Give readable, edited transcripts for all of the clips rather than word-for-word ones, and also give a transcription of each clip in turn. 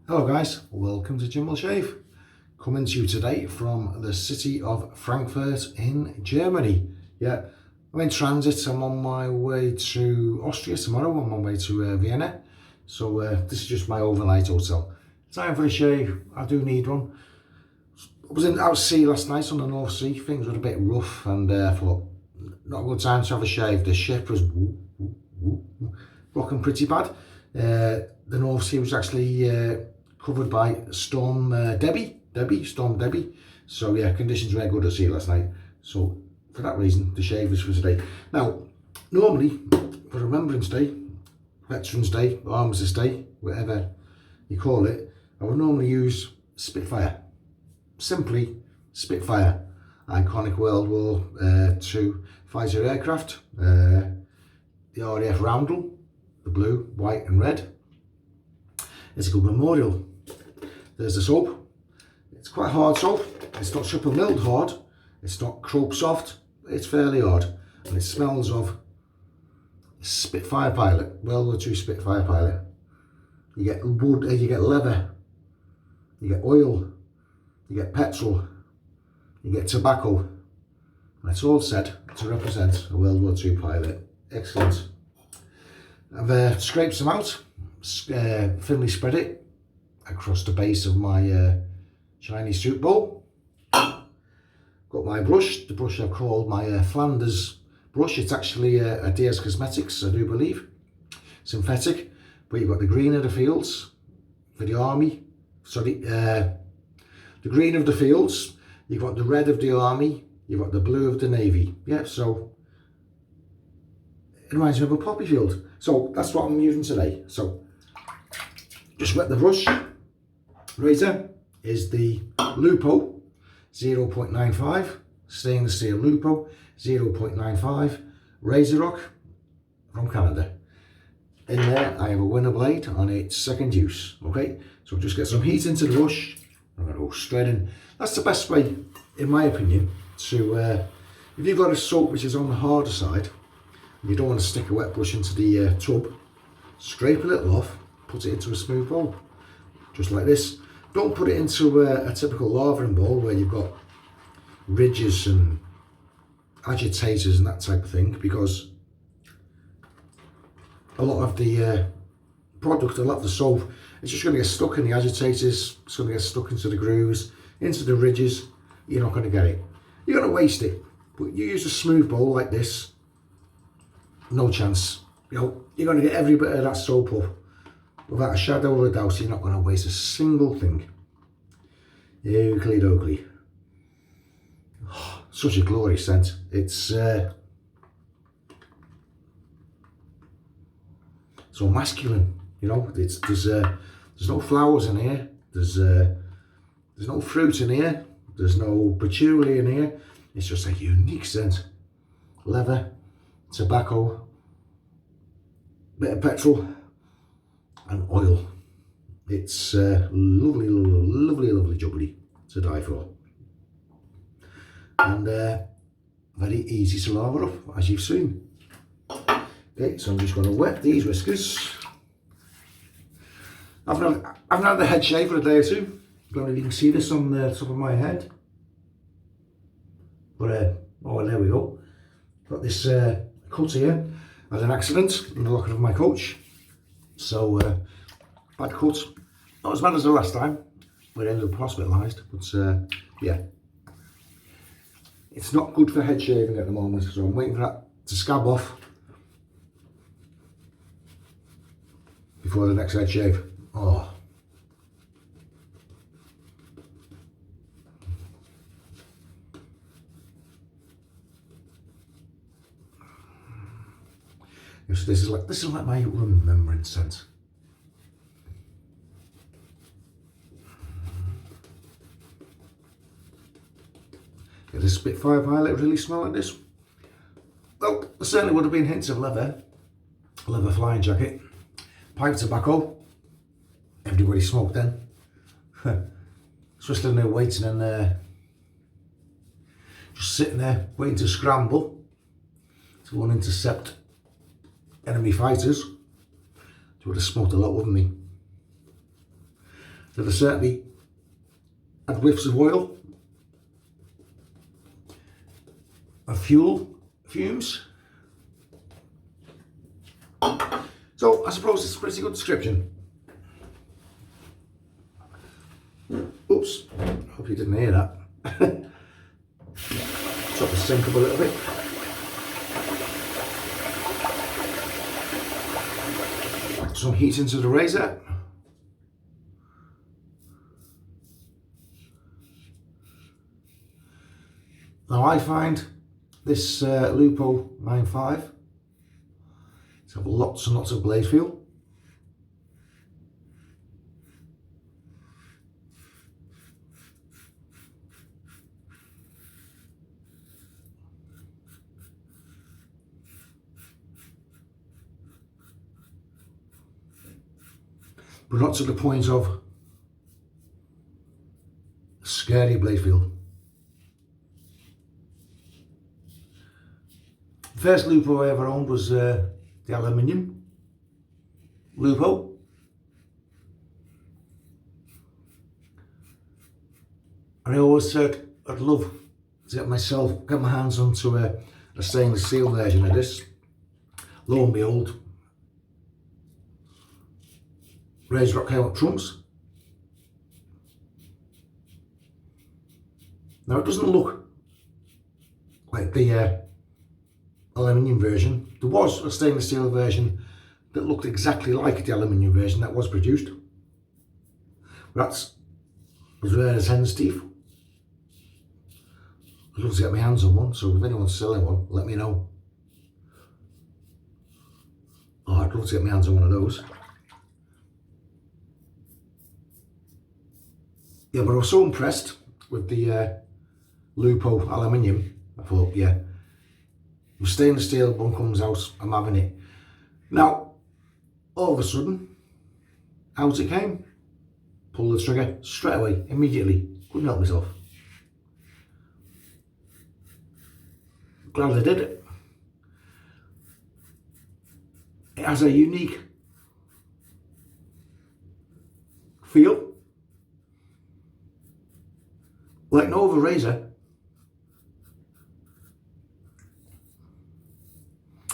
Hello guys, welcome to Jim Will Shave. Coming to you today from the city of Frankfurt in Germany. Yeah, I'm in transit. I'm on my way to Austria tomorrow. I'm on my way to Vienna. So this is just my overnight hotel. Time for a shave. I do need one. I was out at sea last night on the North Sea. Things were a bit rough and I thought, not a good time to have a shave. The ship was rocking pretty bad. The North Sea was actually covered by Storm Debbie. So yeah, conditions were good at sea last night. So for that reason, the shave is for today. Now, normally for Remembrance Day, Veterans Day, Armistice Day, whatever you call it, I would normally use Spitfire. Simply Spitfire. Iconic World War II fighter aircraft. The RAF Roundel, the blue, white and red. It's a good memorial. There's the soap. It's quite hard soap. It's not triple milled hard. It's not crope soft. It's fairly hard. And it smells of Spitfire pilot. World War II Spitfire pilot. You get wood, you get leather. You get oil. You get petrol. You get tobacco. And it's all said to represent a World War II pilot. Excellent. I've scraped some out. Thinly spread it across the base of my Chinese soup bowl. Got my brush, the brush I've called my Flanders brush. It's actually a DS Cosmetics, I do believe, synthetic, but you've got the green of the fields for the army, sorry, the green of the fields, you've got the red of the army, you've got the blue of the navy. Yeah, so it reminds me of a poppy field. So that's what I'm using today. So just wet the brush. Razor is the Lupo 0.95, stainless steel Lupo 0.95, Razorock from Canada. In there I have a winner blade on its second use. Okay, so just get some heat into the brush. I'm going to go straight in. That's the best way, in my opinion, to if you've got a soap which is on the harder side, and you don't want to stick a wet brush into the tub, scrape a little off, put it into a smooth bowl, just like this. Don't put it into a typical lavering bowl where you've got ridges and agitators and that type of thing, because a lot of the product, a lot of the soap, it's just going to get stuck in the agitators, it's going to get stuck into the grooves, into the ridges. You're not going to get it. You're going to waste it. But you use a smooth bowl like this, no chance. You know, you're going to get every bit of that soap up. Without a shadow of a doubt, you're not going to waste a single thing. Oakley dokley. Oh, such a glorious scent. It's so masculine, you know. There's no flowers in here. There's no fruit in here. There's no patchouli in here. It's just a unique scent. Leather, tobacco, bit of petrol and oil. It's lovely jubbly to die for, and very easy to lather up, as you've seen. Okay, so I'm just going to wet these whiskers. I've not had the head shave for a day or two. I don't know if you can see this on the top of my head, but oh, there we go. Got this cut here. I had an accident in the locker of my coach, so bad cut. Not as bad as the last time. We ended up hospitalised, but yeah, it's not good for head shaving at the moment, so I'm waiting for that to scab off before the next head shave. Oh. Yes, this is like my remembrance scent. Does the Spitfire pilot really smell like this? Well, there certainly would have been hints of leather flying jacket, pipe tobacco. Everybody smoked then. Just in there waiting and just sitting there waiting to scramble to go and intercept enemy fighters. They would have smoked a lot, wouldn't they? So they certainly had whiffs of oil, of fuel, fumes. So I suppose it's a pretty good description. Oops, hope you didn't hear that. Drop the sink up a little bit. Some heat into the razor. Now I find this Lupo 9.5 to have lots and lots of blade feel. But not to the point of scary blade feel. The first Lupo I ever owned was the aluminium Lupo. And I always said I'd love to get my hands onto a stainless steel version of this. Lo and behold, Razorock came up trumps. Now it doesn't look like the aluminium version. There was a stainless steel version that looked exactly like the aluminium version that was produced. That's as rare as hen's teeth. I'd love to get my hands on one, so if anyone's selling one, let me know. Oh, I'd love to get my hands on one of those. Yeah, but I was so impressed with the Lupo aluminium. I thought, yeah, if stainless steel one comes out, I'm having it. Now, all of a sudden, out it came. Pull the trigger straight away, immediately. Couldn't help myself. Glad I did it. It has a unique feel. Like no other razor.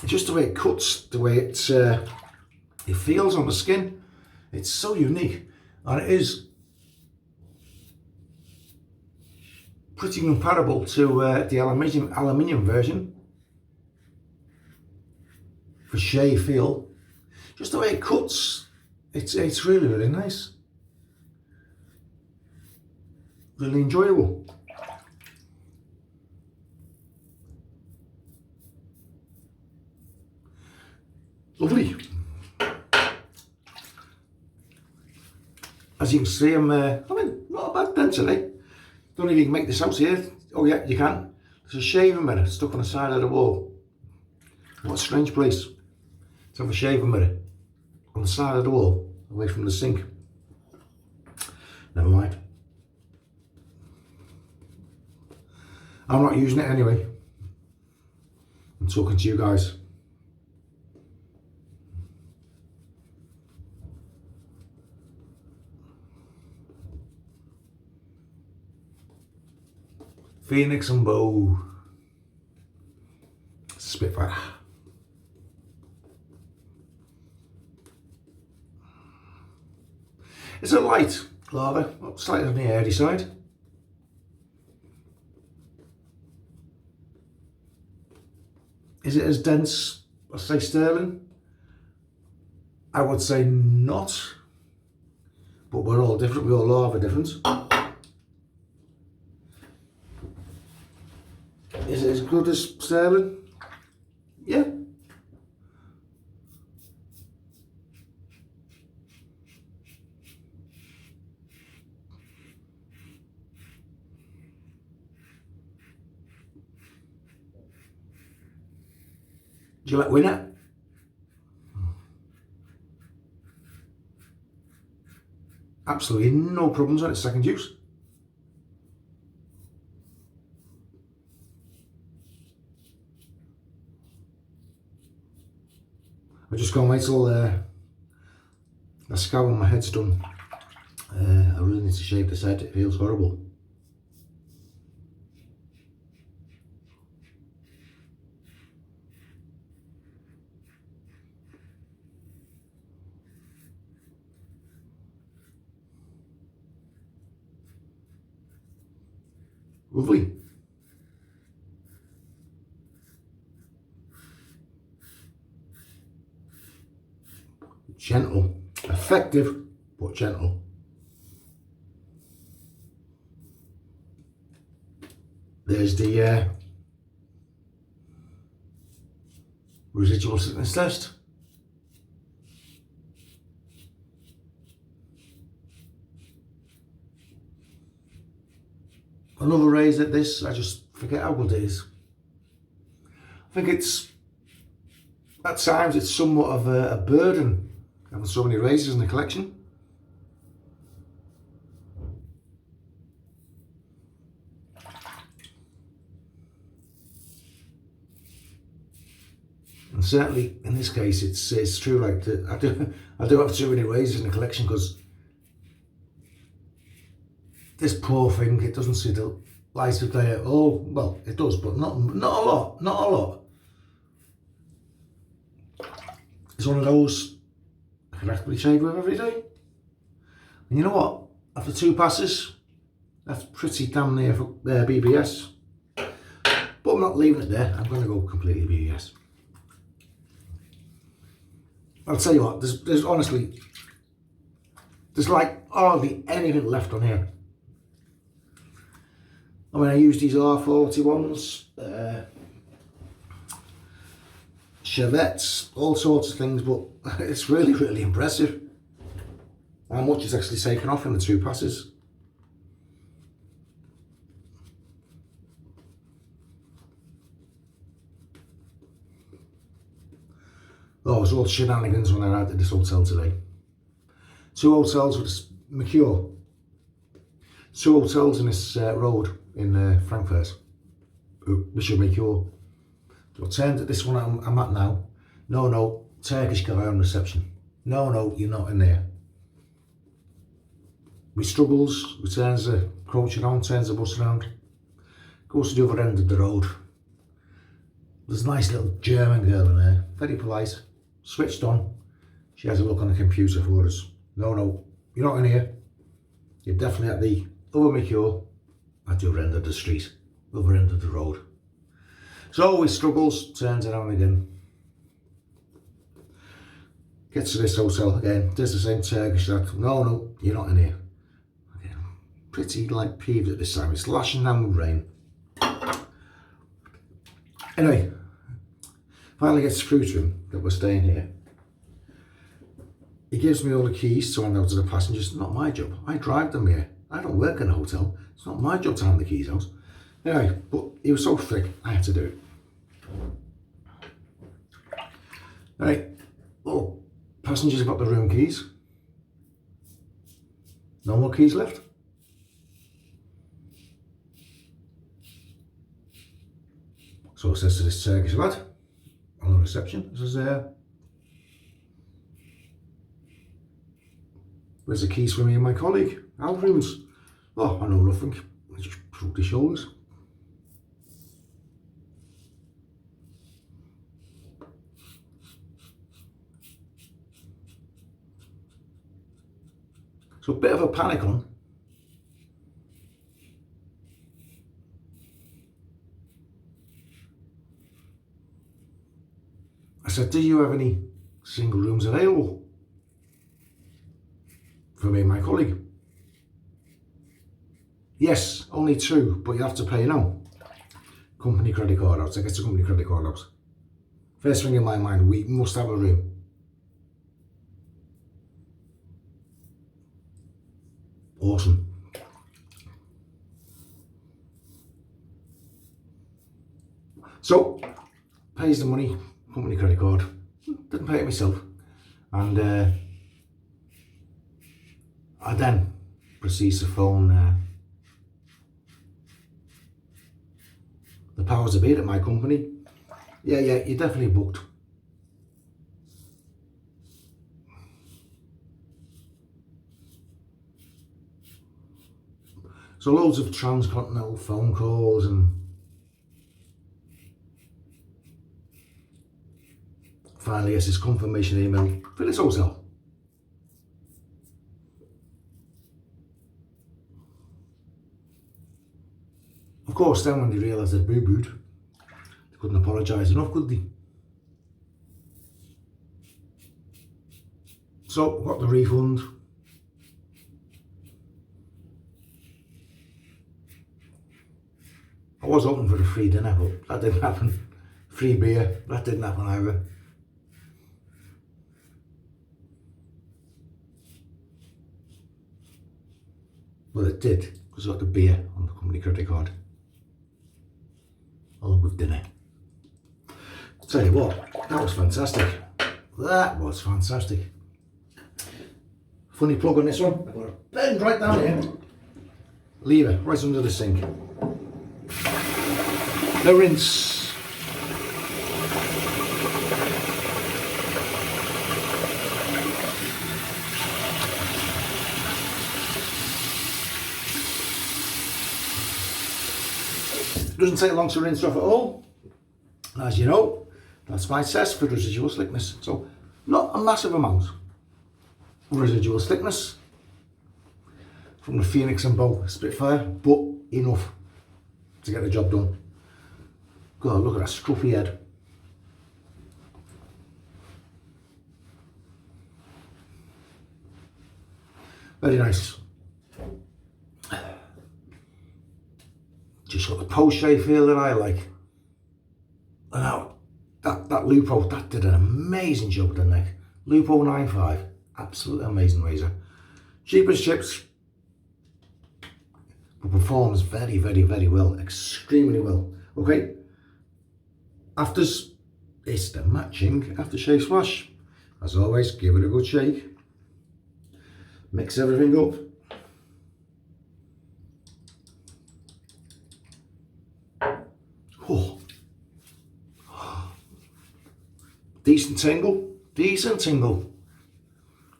It's just the way it cuts, the way it feels on the skin. It's so unique, and it is pretty comparable to the aluminium version for shave feel. Just the way it cuts, it's really, really nice. Really enjoyable. Lovely. As you can see, I'm not a bad density. Don't even make this out here. Oh yeah, you can. There's a shaving mirror stuck on the side of the wall. What a strange place to have a shaving mirror on the side of the wall, away from the sink. Never mind. I'm not using it anyway. I'm talking to you guys. Phoenix and Beau. Spitfire. It's a light lather, slightly on the airy side. Is it as dense as, say, sterling? I would say not, but we're all different, we all have a difference. Is it as good as sterling? Yeah. Gillette winner. Absolutely no problems on its second use. I just can't wait till the scowl on my head's done. I really need to shave this head, it feels horrible. Lovely. Gentle. Effective, but gentle. There's the residual thickness test. Another raise at this, I just forget how good it is. I think it's, at times it's somewhat of a burden having so many razors in the collection. And certainly in this case, it's true. Like I do have too many razors in the collection because this poor thing, it doesn't see the light of day. Oh well, it does, but not a lot, not a lot. It's one of those I can practically shave with every day. And you know what? After 2 passes, that's pretty damn near for BBS. But I'm not leaving it there. I'm going to go completely BBS. I'll tell you what, there's honestly, there's like hardly anything left on here. I mean, I use these R41s, Gillettes, all sorts of things, but it's really, really impressive how much is actually taken off in the 2 passes. Oh, it was all shenanigans when I arrived at this hotel today. 2 hotels with this Mercure. 2 hotels in this road in Frankfurt, Bishop Mercure. So I turned at this one I'm at now. No, Turkish guy on reception. No, you're not in there. We struggles, we turns the coach around, turns the bus around, goes to the other end of the road. There's a nice little German girl in there, very polite, switched on. She has a look on the computer for us. No, you're not in here. You're definitely at the other Mercure, at the other end of the street, other end of the road. So he struggles, turns around again. Gets to this hotel again, does the same Turkish lad. No, you're not in here. Again, pretty like peeved at this time. It's lashing down with rain. Anyway, finally gets through to him that we're staying here. He gives me all the keys to hand out to the passengers. Not my job. I drive them here. I don't work in a hotel. It's not my job to hand the keys out. Anyway, but he was so thick, I had to do it. Right, well, passengers got the room keys. No more keys left. So it says to this Turkish lad on the reception, it says, where's the keys for me and my colleague? Our rooms. Oh, I know nothing. I just shrugged his shoulders. So a bit of a panic on. I said, do you have any single rooms available for me and my colleague? Yes, only 2, but you have to pay now. Company credit card out. So I get the company credit card out. First thing in my mind, we must have a room. Awesome. So, pays the money, company credit card. Didn't pay it myself. And I then proceeds to phone the powers that be at my company. Yeah, you're definitely booked. So loads of transcontinental phone calls, and finally gets his confirmation email for this hotel. Of course, then when they realised they'd boo-booed, they couldn't apologise enough, could they? So, got the refund. I was hoping for a free dinner, but that didn't happen. Free beer, that didn't happen either. Well, it did, because I got the beer on the company credit card, along with dinner. I'll tell you what, that was fantastic. That was fantastic. Funny plug on this one. I'm going to bend right down here. Lever right under the sink. The rinse. It doesn't take long to rinse off at all. As you know, that's my test for residual slickness. So, not a massive amount of residual slickness from the Phoenix and Beau Spitfire, but enough to get the job done. God, look at that scruffy head. Very nice. Just got the post shave feel that I like. And now that Lupo, that did an amazing job with the neck. Lupo 9.5, absolutely amazing razor. Cheap as chips, but performs very, very, very well, extremely well. Okay, afters, it's the matching aftershave splash. As always, give it a good shake. Mix everything up. Oh. Decent tingle, decent tingle.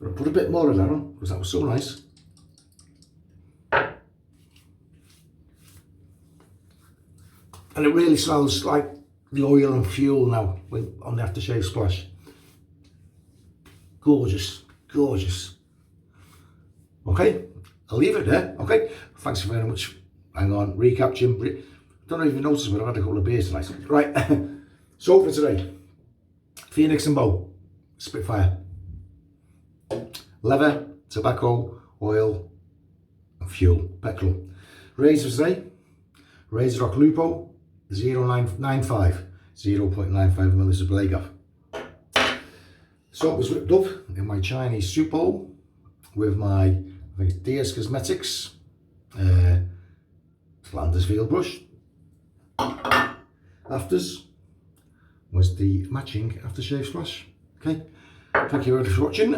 I'm going to put a bit more of that on because that was so nice. And it really smells like the oil and fuel now on the aftershave splash. Gorgeous, gorgeous. Okay, I'll leave it there. Okay, thanks very much. Hang on, recap, Jim. Don't even notice, but I've had a couple of beers tonight. Right, so for today, Phoenix and Beau Spitfire. Leather, tobacco, oil, and fuel, petrol. Razors today, Razorock Lupo 0.95 milliliters of blade gap. Soap was whipped up in my Chinese soup bowl with my, I think it's DS Cosmetics Flanders Field brush. Afters was the matching aftershave splash. Okay, thank you very much for watching.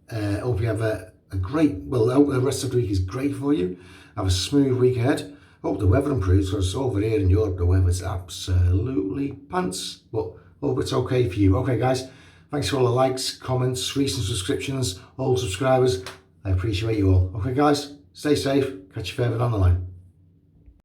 Hope you have a great, well, I hope the rest of the week is great for you. Have a smooth week ahead. Hope the weather improves, because over here in Europe the weather's absolutely pants, but hope it's okay for you. Okay guys, thanks for all the likes, comments, recent subscriptions, old subscribers. I appreciate you all. Okay guys, stay safe, catch you further down the line.